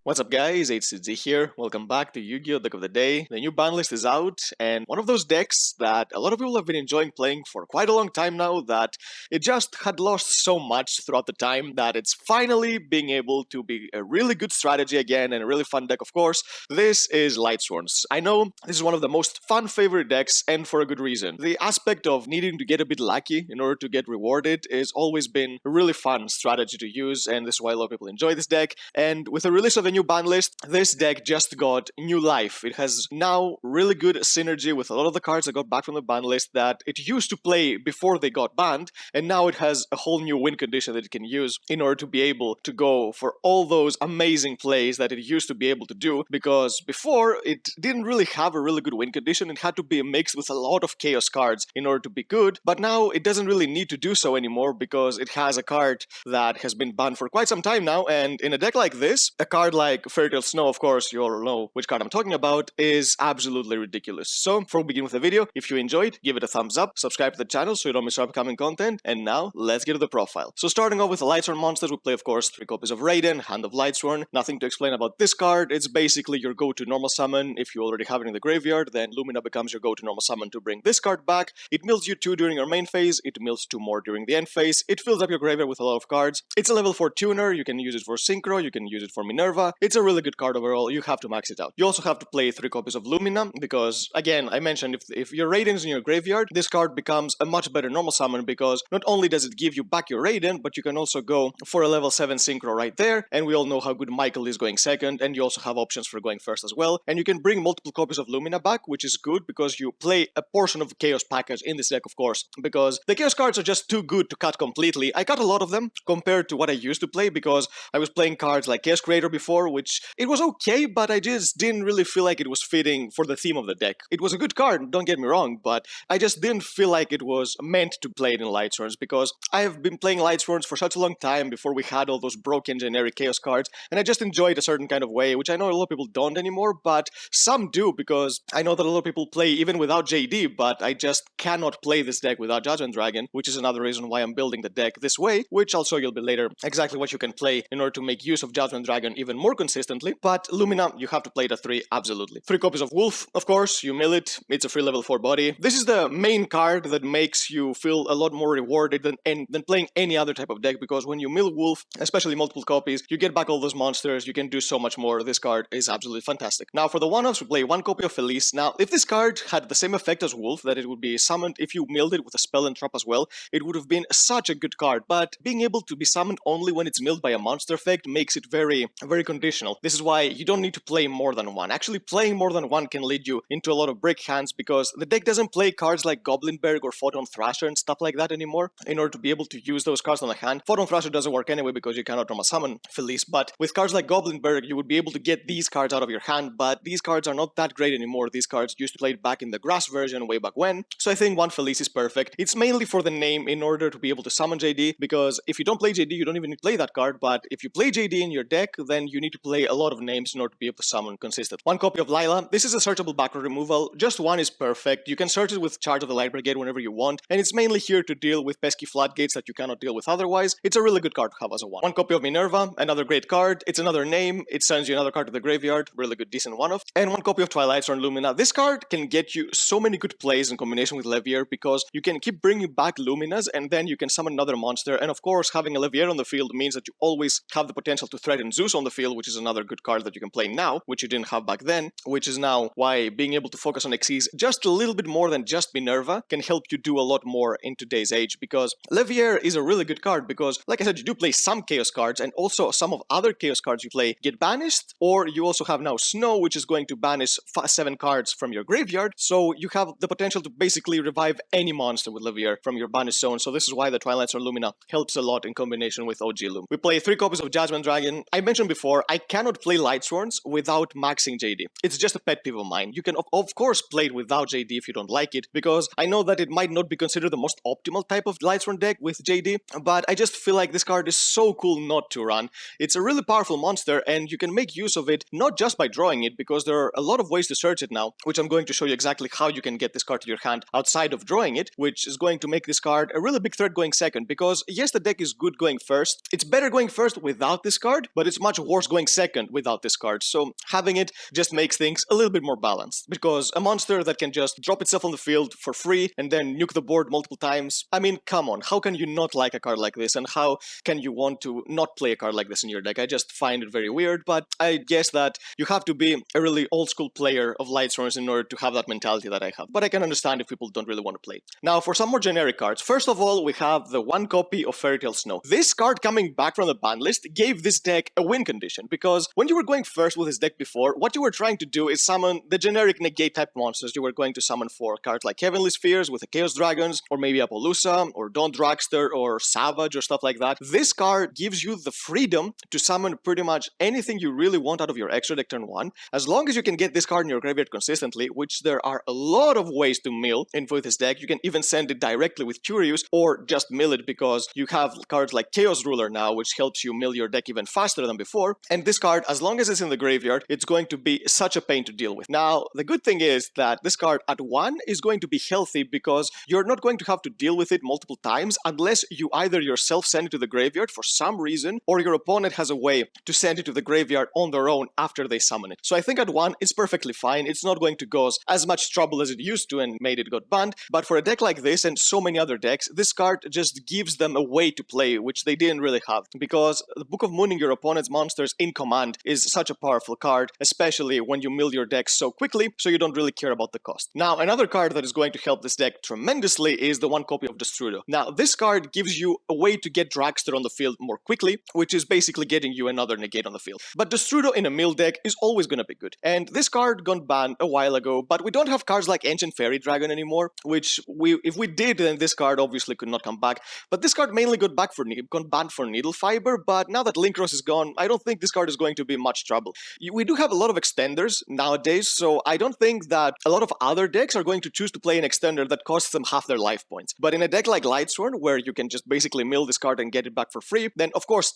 What's up guys, HCZ here, welcome back to Yu-Gi-Oh! Deck of the Day. The new ban list is out, and one of those decks that a lot of people have been enjoying playing for quite a long time now, that it just had lost so much throughout the time that it's finally being able to be a really good strategy again, and a really fun deck of course. This is Lightsworn. I know this is one of the most fun favorite decks, and for a good reason. The aspect of needing to get a bit lucky in order to get rewarded has always been a really fun strategy to use, and this is why a lot of people enjoy this deck. And with the release of the new ban list, this deck just got new life. It has now really good synergy with a lot of the cards that got back from the ban list that it used to play before they got banned, and now it has a whole new win condition that it can use in order to be able to go for all those amazing plays that it used to be able to do, because before it didn't really have a really good win condition. It had to be mixed with a lot of chaos cards in order to be good, but now it doesn't really need to do so anymore because it has a card that has been banned for quite some time now, and in a deck like this, a card like Fairytale Snow, of course, you all know which card I'm talking about, is absolutely ridiculous. So, before we begin with the video, if you enjoyed, give it a thumbs up, subscribe to the channel so you don't miss our upcoming content, and now, let's get to the profile. So starting off with the Lightsworn monsters, we play of course 3 copies of Raiden, Hand of Lightsworn. Nothing to explain about this card, it's basically your go-to normal summon. If you already have it in the graveyard, then Lumina becomes your go-to normal summon to bring this card back. It mills you 2 during your main phase, it mills 2 more during the end phase, it fills up your graveyard with a lot of cards. It's a level 4 tuner, you can use it for Synchro, you can use it for Minerva. It's a really good card overall, you have to max it out. You also have to play 3 copies of Lumina, because, again, I mentioned if your Raiden's in your graveyard, this card becomes a much better normal summon, because not only does it give you back your Raiden, but you can also go for a level 7 Synchro right there, and we all know how good Michael is going second, and you also have options for going first as well, and you can bring multiple copies of Lumina back, which is good, because you play a portion of the Chaos package in this deck, of course, because the Chaos cards are just too good to cut completely. I cut a lot of them compared to what I used to play, because I was playing cards like Chaos Creator before, which it was okay, but I just didn't really feel like it was fitting for the theme of the deck. It was a good card, don't get me wrong, but I just didn't feel like it was meant to play it in Lightsworns, because I have been playing Lightsworns for such a long time before we had all those broken generic Chaos cards, and I just enjoy it a certain kind of way, which I know a lot of people don't anymore, but some do, because I know that a lot of people play even without JD, but I just cannot play this deck without Judgment Dragon, which is another reason why I'm building the deck this way, which I'll show you a bit later exactly what you can play in order to make use of Judgment Dragon even more consistently. But Lumina, you have to play it at 3, absolutely. 3 copies of Wolf, of course, you mill it, it's a free level 4 body. This is the main card that makes you feel a lot more rewarded than playing any other type of deck, because when you mill Wolf, especially multiple copies, you get back all those monsters, you can do so much more. This card is absolutely fantastic. Now for the one-offs, we play 1 copy of Felice. Now, if this card had the same effect as Wolf, that it would be summoned if you milled it with a spell and trap as well, it would have been such a good card, but being able to be summoned only when it's milled by a monster effect makes it very, very conditional. This is why you don't need to play more than 1. Actually, playing more than 1 can lead you into a lot of brick hands, because the deck doesn't play cards like Goblinberg or Photon Thrasher and stuff like that anymore in order to be able to use those cards on the hand. Photon Thrasher doesn't work anyway because you cannot normal summon Felice, but with cards like Goblinberg, you would be able to get these cards out of your hand, but these cards are not that great anymore. These cards used to play back in the grass version way back when, so I think 1 Felice is perfect. It's mainly for the name in order to be able to summon JD, because if you don't play JD, you don't even need to play that card, but if you play JD in your deck, then you need to play a lot of names in order to be able to summon consistent. 1 copy of Lila. This is a searchable background removal. Just 1 is perfect. You can search it with Charge of the Light Brigade whenever you want, and it's mainly here to deal with pesky floodgates that you cannot deal with otherwise. It's a really good card to have as a 1. 1 copy of Minerva, another great card. It's another name, it sends you another card to the graveyard, really good decent one-off. And 1 copy of Lightsworn Lumina. This card can get you so many good plays in combination with Levier, because you can keep bringing back Luminas, and then you can summon another monster, and of course having a Levier on the field means that you always have the potential to threaten Zeus on the field, which is another good card that you can play now, which you didn't have back then, which is now why being able to focus on Xyz just a little bit more than just Minerva can help you do a lot more in today's age, because Levier is a really good card, because like I said, you do play some Chaos cards, and also some of other Chaos cards you play get banished, or you also have now Snow, which is going to banish 7 cards from your graveyard, so you have the potential to basically revive any monster with Levier from your banished zone, so this is why the Lightsworn Lumina helps a lot in combination with OG Lum. We play 3 copies of Judgment Dragon. I mentioned before, I cannot play Lightsworns without maxing JD. It's just a pet peeve of mine. You can of course play it without JD if you don't like it, because I know that it might not be considered the most optimal type of Lightsworn deck with JD, but I just feel like this card is so cool not to run. It's a really powerful monster, and you can make use of it not just by drawing it, because there are a lot of ways to search it now, which I'm going to show you exactly how you can get this card to your hand outside of drawing it, which is going to make this card a really big threat going second, because yes, the deck is good going first. It's better going first without this card, but it's much worse going second without this card, so having it just makes things a little bit more balanced. Because a monster that can just drop itself on the field for free and then nuke the board multiple times, I mean, come on, how can you not like a card like this, and how can you want to not play a card like this in your deck? I just find it very weird, but I guess that you have to be a really old school player of Lightsworn in order to have that mentality that I have. But I can understand if people don't really want to play it. Now, for some more generic cards, first of all, we have the one copy of Fairytale Snow. This card coming back from the ban list gave this deck a win condition, because when you were going first with this deck before, what you were trying to do is summon the generic negate type monsters. You were going to summon for cards like Heavenly Spheres with the Chaos Dragons, or maybe Appaloosa, or Dawn Dragster, or Savage, or stuff like that. This card gives you the freedom to summon pretty much anything you really want out of your extra deck turn 1, as long as you can get this card in your graveyard consistently, which there are a lot of ways to mill in with this deck. You can even send it directly with Curious, or just mill it because you have cards like Chaos Ruler now, which helps you mill your deck even faster than before. And this card, as long as it's in the graveyard, it's going to be such a pain to deal with. Now, the good thing is that this card at 1 is going to be healthy, because you're not going to have to deal with it multiple times unless you either yourself send it to the graveyard for some reason, or your opponent has a way to send it to the graveyard on their own after they summon it. So I think at 1 it's perfectly fine. It's not going to cause as much trouble as it used to and made it got banned, but for a deck like this and so many other decks, this card just gives them a way to play which they didn't really have, because the Book of Mooning your opponent's monsters in command is such a powerful card, especially when you mill your deck so quickly, so you don't really care about the cost. Now, another card that is going to help this deck tremendously is the one copy of Destrudo. Now, this card gives you a way to get Dragster on the field more quickly, which is basically getting you another negate on the field. But Destrudo in a mill deck is always going to be good. And this card got banned a while ago, but we don't have cards like Ancient Fairy Dragon anymore, which if we did, then this card obviously could not come back. But this card mainly got banned for Needle Fiber, but now that Linkros is gone, I don't think this card is going to be much trouble. We do have a lot of extenders nowadays, so I don't think that a lot of other decks are going to choose to play an extender that costs them half their life points. But in a deck like Lightsworn, where you can just basically mill this card and get it back for free, then of course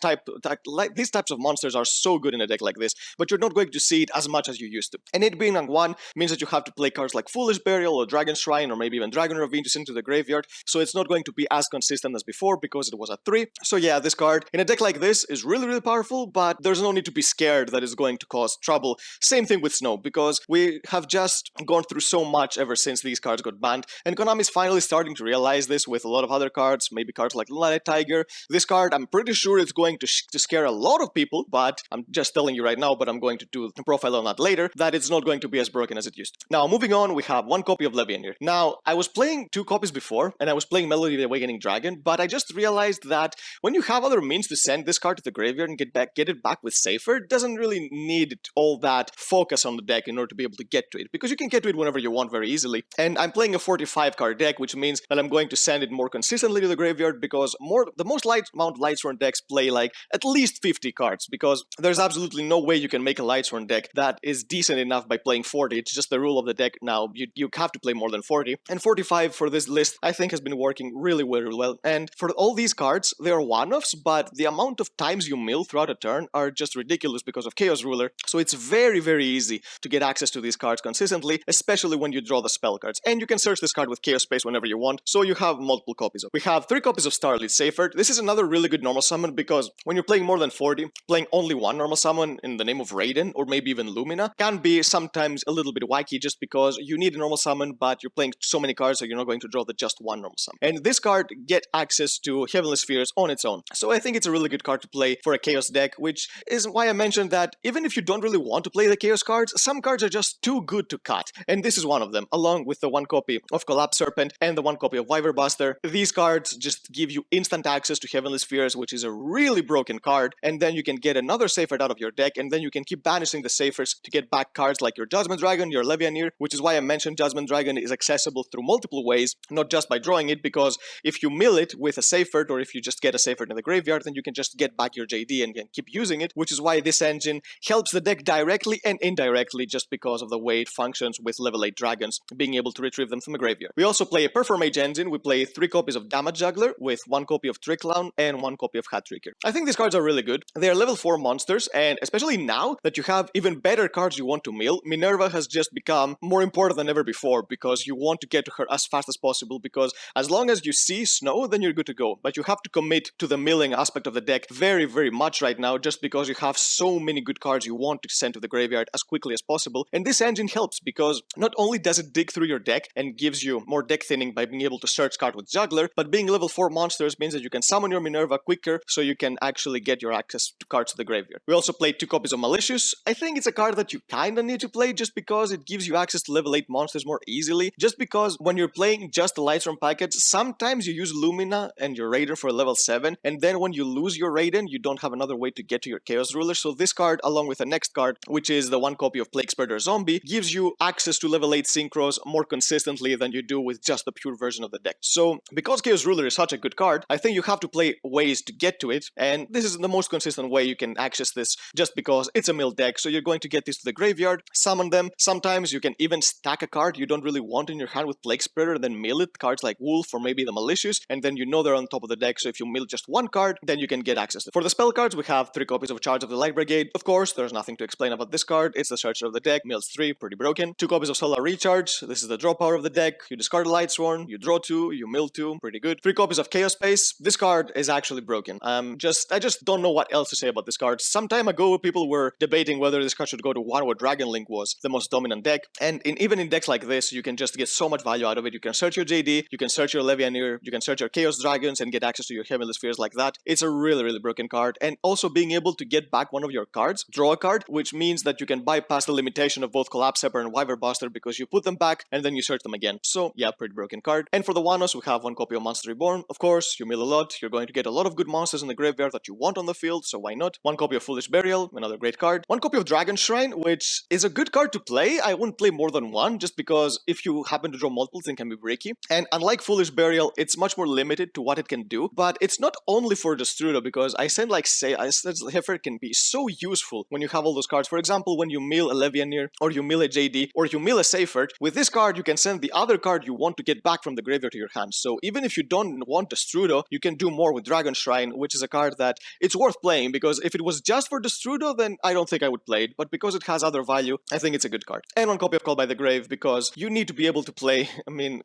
these types of monsters are so good in a deck like this, but you're not going to see it as much as you used to. And it being on 1 means that you have to play cards like Foolish Burial or Dragon Shrine or maybe even Dragon Ravine to send to the graveyard, so it's not going to be as consistent as before because it was at 3. So yeah, this card in a deck like this is really powerful, but there's no need to be scared that it's going to cause trouble. Same thing with Snow, because we have just gone through so much ever since these cards got banned, and Konami's finally starting to realize this with a lot of other cards, maybe cards like Light Tiger. This card, I'm pretty sure it's going to scare a lot of people, but I'm just telling you right now, but I'm going to do a profile on that later, that it's not going to be as broken as it used to. Now, moving on, we have one copy of Levianir. Now, I was playing 2 copies before, and I was playing Melody of the Awakening Dragon, but I just realized that when you have other means to send this card to the graveyard and get it back with Safer, it doesn't really need all that focus on the deck in order to be able to get to it, because you can get to it whenever you want very easily. And I'm playing a 45 card deck, which means that I'm going to send it more consistently to the graveyard, because the most Lightsworn decks play like at least 50 cards, because there's absolutely no way you can make a Lightsworn deck that is decent enough by playing 40. It's just the rule of the deck now. You have to play more than 40. And 45 for this list, I think, has been working really well. And for all these cards, they are one-offs, but the amount of times you mill throughout a turn are just ridiculous because of Chaos Ruler. So it's very easy to get access to these cards consistently, especially when you draw the spell cards. And you can search this card with Chaos Space whenever you want, so you have multiple copies of it. We have 3 copies of Starlit Safer. This is another really good normal summon, because when you're playing more than 40, playing only one normal summon in the name of Raiden, or maybe even Lumina, can be sometimes a little bit wacky, just because you need a normal summon, but you're playing so many cards, so you're not going to draw the just one normal summon. And this card get access to Heavenly Spheres on its own. So I think it's a really good card to play for a Chaos deck, which is why I mentioned that even if you don't really want to play the Chaos cards, some cards are just too good to cut. And this is one of them, along with the 1 copy of Collapse Serpent and the 1 copy of Wyverbuster. These cards just give you instant access to Heavenly Spheres, which is a really broken card, and then you can get another Safer out of your deck, and then you can keep banishing the Safers to get back cards like your Judgment Dragon, your Levianir, which is why I mentioned Judgment Dragon is accessible through multiple ways, not just by drawing it, because if you mill it with a Safer, or if you just get a Safer in the graveyard, then you can just get back your JD and keep using it, which is why this engine helps the deck directly and indirectly, just because of the way it functions with level 8 dragons, being able to retrieve them from the graveyard. We also play a Performage engine. We play 3 copies of Damage Juggler with 1 copy of Trick Clown and 1 copy of Hat Tricker. I think these cards are really good. They are level 4 monsters, and especially now that you have even better cards you want to mill, Minerva has just become more important than ever before, because you want to get to her as fast as possible, because as long as you see Snow, then you're good to go. But you have to commit to the milling aspect of the deck very much right now, just because because you have so many good cards you want to send to the graveyard as quickly as possible. And this engine helps because not only does it dig through your deck and gives you more deck thinning by being able to search card with Juggler, but being level 4 monsters means that you can summon your Minerva quicker, so you can actually get your access to cards to the graveyard. We also played 2 copies of Malicious. I think it's a card that you kinda need to play just because it gives you access to level 8 monsters more easily. Just because when you're playing just the Lightsworn package, sometimes you use Lumina and your Raiden for level 7, and then when you lose your Raiden, you don't have another way to get to your Chaos Ruler. So this card, along with the next card, which is the 1 copy of Plague Spreader Zombie, gives you access to level 8 Synchros more consistently than you do with just the pure version of the deck. So because Chaos Ruler is such a good card, I think you have to play ways to get to it, and this is the most consistent way you can access this just because it's a mill deck. So you're going to get this to the graveyard, summon them. Sometimes you can even stack a card you don't really want in your hand with Plague Spreader and then mill it, cards like Wolf or maybe the Malicious, and then you know they're on top of the deck, so if you mill just 1 card, then you can get access to it. For the spell cards, we have 3 copies of Charge of the Light Brigade. Of course, there's nothing to explain about this card. It's the Searcher of the deck, mills 3, pretty broken. 2 copies of Solar Recharge. This is the draw power of the deck. You discard a Lightsworn, you draw 2, you mill 2, pretty good. 3 copies of Chaos Space. This card is actually broken. I just don't know what else to say about this card. Some time ago, people were debating whether this card should go to 1 where Dragon Link was the most dominant deck, and even in decks like this, you can just get so much value out of it. You can search your JD, you can search your Levianeer, you can search your Chaos Dragons and get access to your Heavenly Spheres like that. It's a really, really broken card, and also being able to get back one of your cards, draw a card, which means that you can bypass the limitation of both Collapse Scepter and Wyvern Buster because you put them back and then you search them again. So yeah, pretty broken card. And for the Wanos, we have 1 copy of Monster Reborn. Of course, you mill a lot, you're going to get a lot of good monsters in the graveyard that you want on the field, so why not? 1 copy of Foolish Burial, another great card. 1 copy of Dragon Shrine, which is a good card to play. I wouldn't play more than 1, just because if you happen to draw multiples, it can be bricky. And unlike Foolish Burial, it's much more limited to what it can do, but it's not only for Destrudo, because I said Heifer can be so useful when you have all those cards. For example, when you mill a Levianeer, or you mill a JD, or you mill a Seifert, with this card you can send the other card you want to get back from the graveyard to your hand. So even if you don't want Destrudo, you can do more with Dragon Shrine, which is a card that it's worth playing, because if it was just for Destrudo, then I don't think I would play it, but because it has other value, I think it's a good card. And 1 copy of Call by the Grave, because you need to be able to play,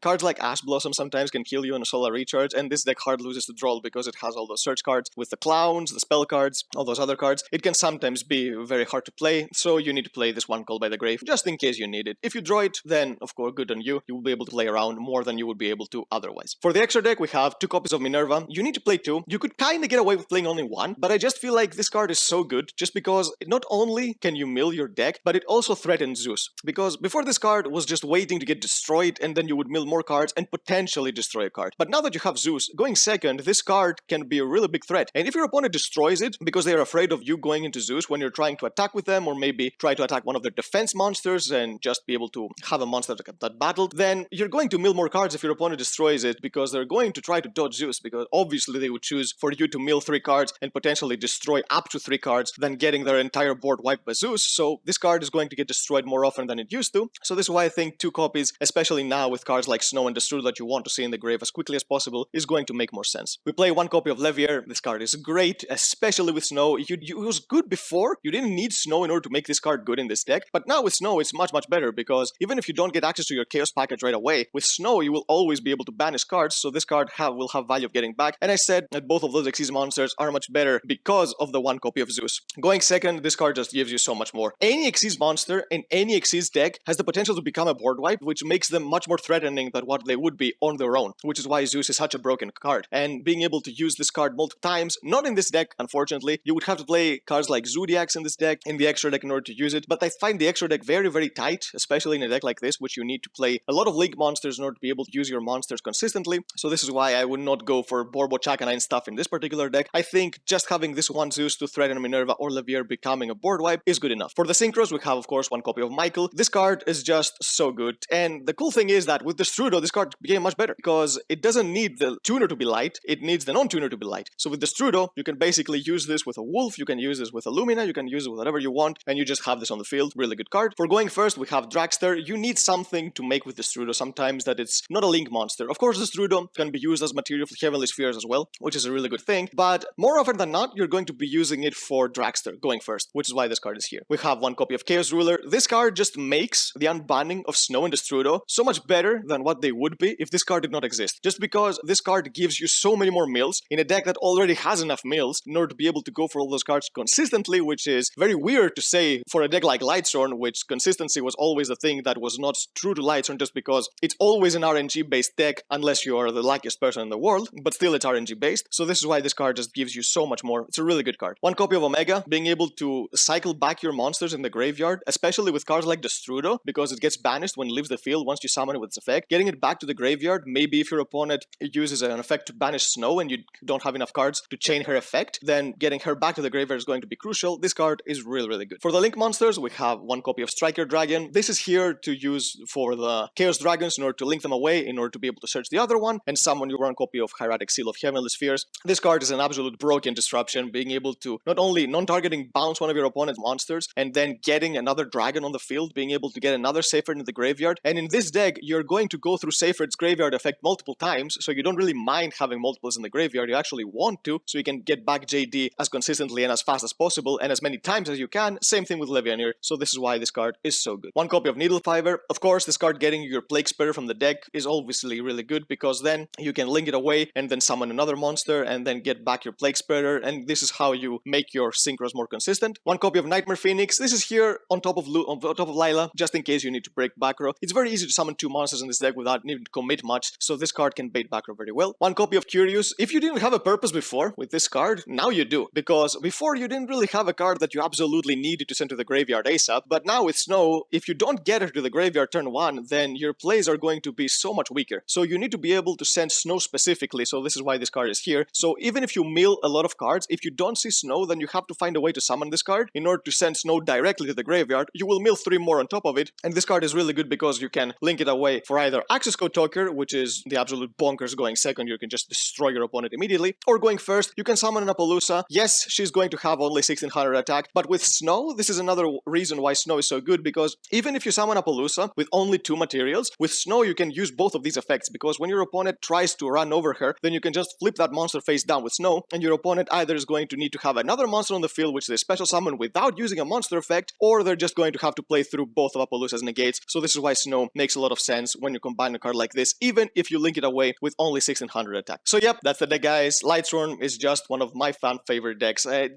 cards like Ash Blossom sometimes can kill you on a Solar Recharge, and this deck hard loses to Droll because it has all those search cards with the clowns, the spell cards, all those other cards. It can sometimes be very hard to play, so you need to play this 1 Call by the Grave, just in case you need it. If you draw it, then of course, good on you. You will be able to play around more than you would be able to otherwise. For the extra deck, we have 2 copies of Minerva. You need to play 2. You could kinda get away with playing only 1, but I just feel like this card is so good, just because not only can you mill your deck, but it also threatens Zeus. Because before, this card was just waiting to get destroyed, and then you would mill more cards and potentially destroy a card. But now that you have Zeus, going second, this card can be a really big threat. And if your opponent destroys it because they are afraid of you going into Zeus when you're trying to attack with them, or maybe try to attack one of their defense monsters and just be able to have a monster that battled, then you're going to mill more cards if your opponent destroys it, because they're going to try to dodge Zeus, because obviously they would choose for you to mill 3 cards and potentially destroy up to 3 cards than getting their entire board wiped by Zeus. So this card is going to get destroyed more often than it used to. So this is why I think 2 copies, especially now with cards like Snow and Destrudo that you want to see in the grave as quickly as possible, is going to make more sense. We play 1 copy of Levier. This card is great, especially with Snow. It was good before. You didn't need Snow in order to make this card good in this deck, but now with Snow it's much better, because even if you don't get access to your Chaos package right away, with Snow you will always be able to banish cards, so this card will have value of getting back. And I said that both of those Xyz monsters are much better because of the 1 copy of Zeus. Going second, this card just gives you so much more. Any Xyz monster in any Xyz deck has the potential to become a board wipe, which makes them much more threatening than what they would be on their own, which is why Zeus is such a broken card. And being able to use this card multiple times, not in this deck, unfortunately, you would have to play cards like Zodiacs in this deck, in the extra deck, in order to use it, but I find the extra deck very tight, especially in a deck like this, which you need to play a lot of Link monsters in order to be able to use your monsters consistently. So this is why I would not go for Borbo Chakanine stuff in this particular deck. I think just having this 1 Zeus to threaten Minerva or Levier becoming a board wipe is good enough. For the Synchros, we have of course 1 copy of Michael. This card is just so good, and the cool thing is that with Destrudo, this card became much better, because it doesn't need the tuner to be light, it needs the non-tuner to be light. So with Destrudo, you can basically use this with a Wolf, you can use this with a Lumina, you can use it with whatever you want, and you just have this on the field. Really good card. For going first, we have Dragster. You need something to make with Destrudo sometimes that it's not a Link monster. Of course, Destrudo can be used as material for Heavenly Spheres as well, which is a really good thing, but more often than not, you're going to be using it for Dragster going first, which is why this card is here. We have 1 copy of Chaos Ruler. This card just makes the unbanning of Snow and Destrudo so much better than what they would be if this card did not exist. Just because this card gives you so many more mills in a deck that already has enough mills in order to be able to go for all those cards cards consistently, which is very weird to say for a deck like Lightsworn, which consistency was always a thing that was not true to Lightsworn just because it's always an RNG-based deck unless you are the luckiest person in the world, but still it's RNG-based. So this is why this card just gives you so much more. It's a really good card. One copy of Omega, being able to cycle back your monsters in the graveyard, especially with cards like Destrudo, because it gets banished when it leaves the field once you summon it with its effect. Getting it back to the graveyard, maybe if your opponent uses an effect to banish Snow and you don't have enough cards to chain her effect, then getting her back to the graveyard is going to be crucial. This card is really, really good. For the Link monsters, we have one copy of Striker Dragon. This is here to use for the Chaos Dragons in order to link them away, in order to be able to search the other one, and summon your one copy of Hieratic Seal of Heavenly Spheres. This card is an absolute broken disruption, being able to not only non-targeting bounce one of your opponent's monsters, and then getting another dragon on the field, being able to get another Seyfried in the graveyard. And in this deck, you're going to go through Seyfried's graveyard effect multiple times, so you don't really mind having multiples in the graveyard. You actually want to, so you can get back JD as consistently and as fast as possible, and as many times as you can. Same thing with Levianir, so this is why this card is so good. One copy of Needlefiber. Of course, this card getting your Plague Spitter from the deck is obviously really good, because then you can link it away and then summon another monster and then get back your Plague Spitter, and this is how you make your synchros more consistent. One copy of Nightmare Phoenix. This is here on top of Lila, just in case you need to break back row. It's very easy to summon two monsters in this deck without needing to commit much, so this card can bait back row very well. One copy of Curious. If you didn't have a purpose before with this card, now you do, because before you didn't really have a card that you absolutely needed to send to the graveyard ASAP, but now with Snow, if you don't get her to the graveyard turn 1, then your plays are going to be so much weaker. So you need to be able to send Snow specifically, so this is why this card is here. So even if you mill a lot of cards, if you don't see Snow, then you have to find a way to summon this card. In order to send Snow directly to the graveyard, you will mill 3 more on top of it, and this card is really good because you can link it away for either Access Code Talker, which is the absolute bonkers going second, you can just destroy your opponent immediately, or going first, you can summon an Appaloosa. Yes, she's going to have only 1600 attack, but with Snow, this is another reason why Snow is so good, because even if you summon Appaloosa with only 2 materials, with Snow you can use both of these effects, because when your opponent tries to run over her, then you can just flip that monster face down with Snow, and your opponent either is going to need to have another monster on the field, which is a special summon without using a monster effect, or they're just going to have to play through both of Appaloosa's negates. So this is why Snow makes a lot of sense when you combine a card like this, even if you link it away with only 1600 attack. So yep, that's the deck, guys. Lightsworn is just one of my fan favorite decks. I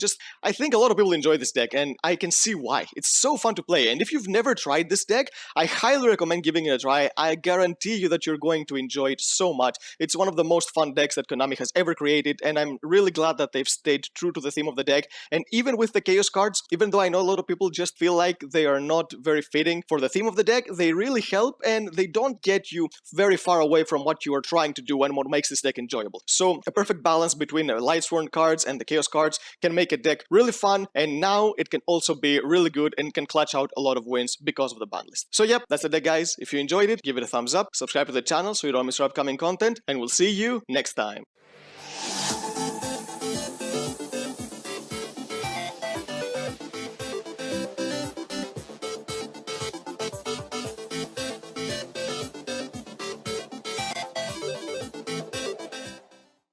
think a lot of people enjoy this deck, and I can see why. It's so fun to play, and if you've never tried this deck, I highly recommend giving it a try. I guarantee you that you're going to enjoy it so much. It's one of the most fun decks that Konami has ever created, and I'm really glad that they've stayed true to the theme of the deck. And even with the Chaos cards, even though I know a lot of people just feel like they are not very fitting for the theme of the deck, they really help, and they don't get you very far away from what you are trying to do and what makes this deck enjoyable. So a perfect balance between the Lightsworn cards and the Chaos cards can make a deck really fun, and now it can also be really good and can clutch out a lot of wins because of the ban list. So yep, that's the deck, guys. If you enjoyed it, give it a thumbs up, subscribe to the channel so you don't miss our upcoming content, and we'll see you next time.